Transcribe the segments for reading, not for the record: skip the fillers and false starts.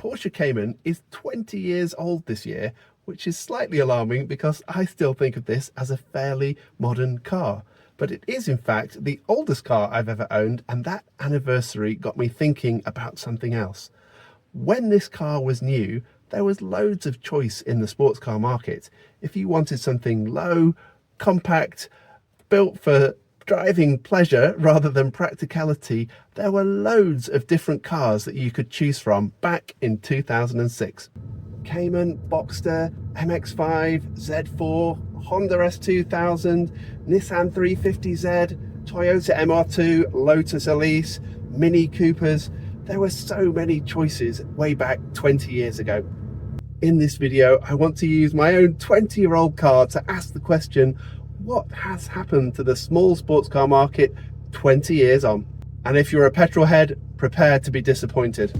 Porsche Cayman is 20 years old this year, which is slightly alarming because I still think of this as a fairly modern car. But it is in fact the oldest car I've ever owned, and that anniversary got me thinking about something else. When this car was new, there was loads of choice in the sports car market. If you wanted something low, compact, built for driving pleasure rather than practicality, there were loads of different cars that you could choose from back in 2006. Cayman, Boxster, MX-5, Z4, Honda S2000, Nissan 350Z, Toyota MR2, Lotus Elise, Mini Coopers. There were so many choices way back 20 years ago. In this video, I want to use my own 20-year-old car to ask the question, what has happened to the small sports car market 20 years on? And if you're a petrol head, prepare to be disappointed.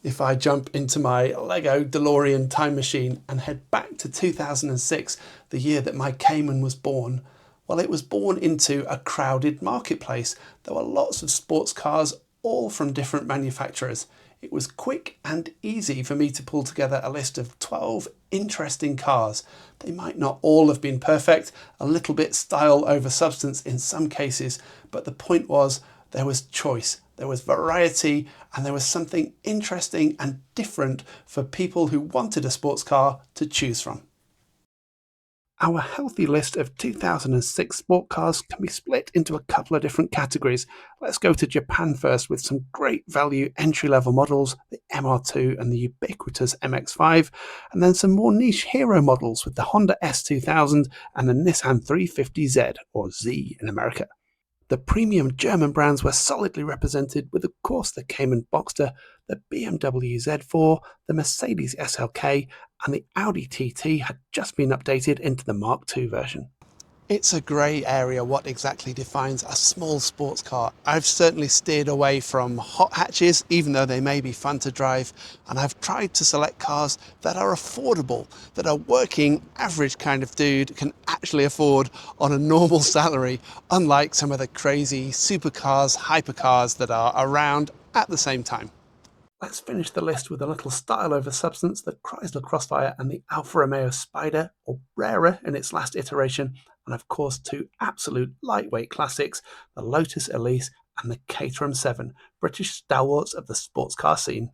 If I jump into my Lego DeLorean time machine and head back to 2006, the year that my Cayman was born, well, it was born into a crowded marketplace. There were lots of sports cars, all from different manufacturers. It was quick and easy for me to pull together a list of 12 interesting cars. They might not all have been perfect, a little bit style over substance in some cases, but the point was there was choice, there was variety, and there was something interesting and different for people who wanted a sports car to choose from. Our healthy list of 2006 sport cars can be split into a couple of different categories. Let's go to Japan first with some great value entry-level models, the MR2 and the ubiquitous MX-5, and then some more niche hero models with the Honda S2000 and the Nissan 350Z, or Z in America. The premium German brands were solidly represented with, of course, the Cayman Boxster, the BMW Z4, the Mercedes SLK, and the Audi TT had just been updated into the Mark II version. It's a grey area what exactly defines a small sports car. I've certainly steered away from hot hatches, even though they may be fun to drive, and I've tried to select cars that are affordable, that a working average kind of dude can actually afford on a normal salary, unlike some of the crazy supercars, hypercars that are around at the same time. Let's finish the list with a little style over substance, the Chrysler Crossfire and the Alfa Romeo Spider, or rarer in its last iteration, and of course two absolute lightweight classics, the Lotus Elise and the Caterham 7, British stalwarts of the sports car scene.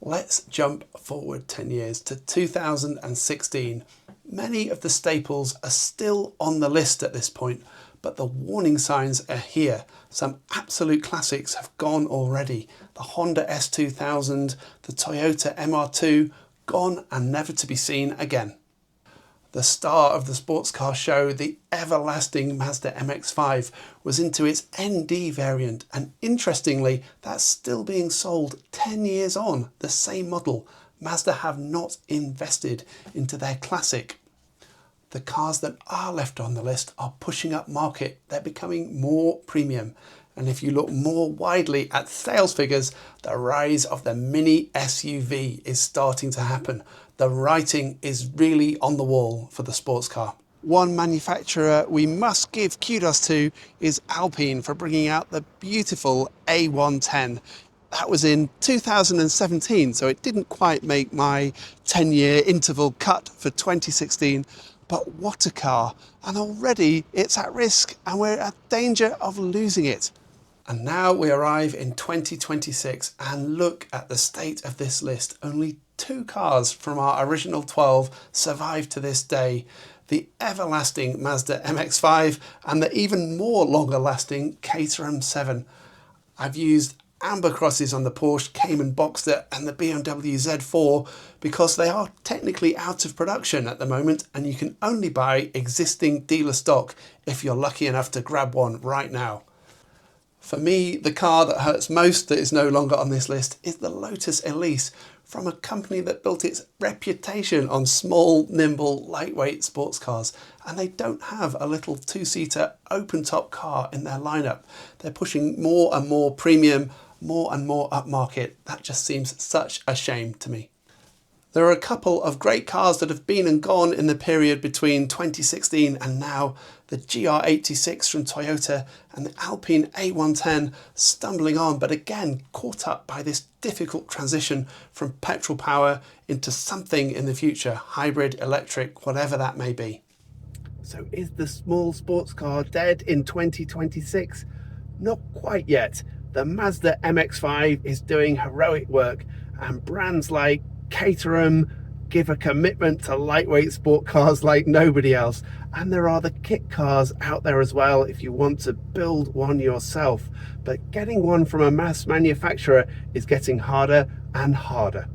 Let's jump forward 10 years to 2016. Many of the staples are still on the list at this point, but the warning signs are here. Some absolute classics have gone already. The Honda S2000, the Toyota MR2, gone and never to be seen again. The star of the sports car show, the everlasting Mazda MX-5, was into its ND variant, and interestingly, that's still being sold 10 years on, the same model. Mazda have not invested into their classic. The cars that are left on the list are pushing up market. They're becoming more premium. And if you look more widely at sales figures, the rise of the mini SUV is starting to happen. The writing is really on the wall for the sports car. One manufacturer we must give kudos to is Alpine for bringing out the beautiful A110. That was in 2017, so it didn't quite make my 10-year interval cut for 2016. But what a car, and already it's at risk and we're at danger of losing it. And now we arrive in 2026 and look at the state of this list. Only 2 cars from our original 12 survive to this day. The everlasting Mazda MX-5 and the even more longer lasting Caterham 7. I've used amber crosses on the Porsche Cayman Boxster and the BMW Z4 because they are technically out of production at the moment and you can only buy existing dealer stock if you're lucky enough to grab one right now. For me, the car that hurts most that is no longer on this list is the Lotus Elise, from a company that built its reputation on small, nimble, lightweight sports cars, and they don't have a little 2-seater open-top car in their lineup. They're pushing more and more premium, more and more upmarket. That just seems such a shame to me. There are a couple of great cars that have been and gone in the period between 2016 and now. The GR86 from Toyota and the Alpine A110 stumbling on, but again caught up by this difficult transition from petrol power into something in the future, hybrid, electric, whatever that may be. So is the small sports car dead in 2026? Not quite yet. The Mazda MX-5 is doing heroic work, and brands like Caterham give a commitment to lightweight sport cars like nobody else. And there are the kit cars out there as well if you want to build one yourself. But getting one from a mass manufacturer is getting harder and harder.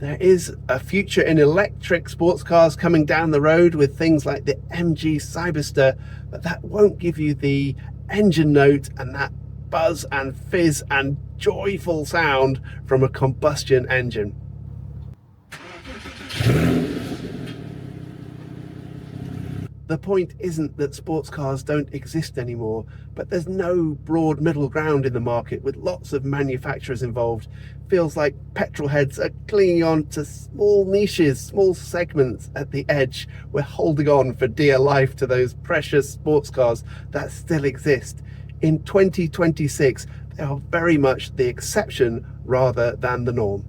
There is a future in electric sports cars coming down the road with things like the MG Cyberster, but that won't give you the engine note and that buzz and fizz and joyful sound from a combustion engine. The point isn't that sports cars don't exist anymore, but there's no broad middle ground in the market with lots of manufacturers involved. Feels like petrol heads are clinging on to small niches, small segments at the edge. We're holding on for dear life to those precious sports cars that still exist. In 2026, they are very much the exception rather than the norm.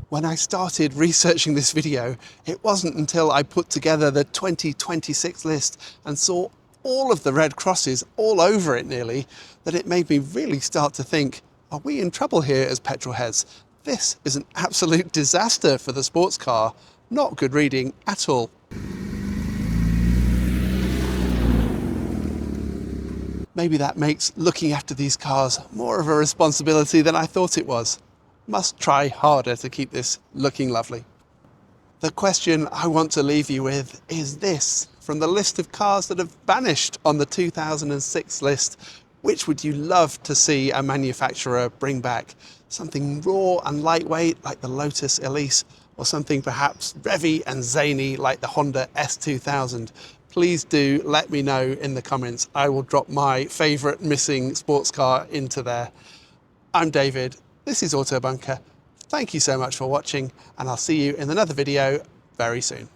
When I started researching this video, it wasn't until I put together the 2026 list and saw all of the red crosses all over it nearly, that it made me really start to think, are we in trouble here as petrol heads? This is an absolute disaster for the sports car. Not good reading at all. Maybe that makes looking after these cars more of a responsibility than I thought it was. Must try harder to keep this looking lovely. The question I want to leave you with is this. From the list of cars that have vanished on the 2006 list, which would you love to see a manufacturer bring back? Something raw and lightweight like the Lotus Elise, or something perhaps revvy and zany like the Honda S2000? Please do let me know in the comments. I will drop my favourite missing sports car into there. I'm David. This is Autobunker. Thank you so much for watching, and I'll see you in another video very soon.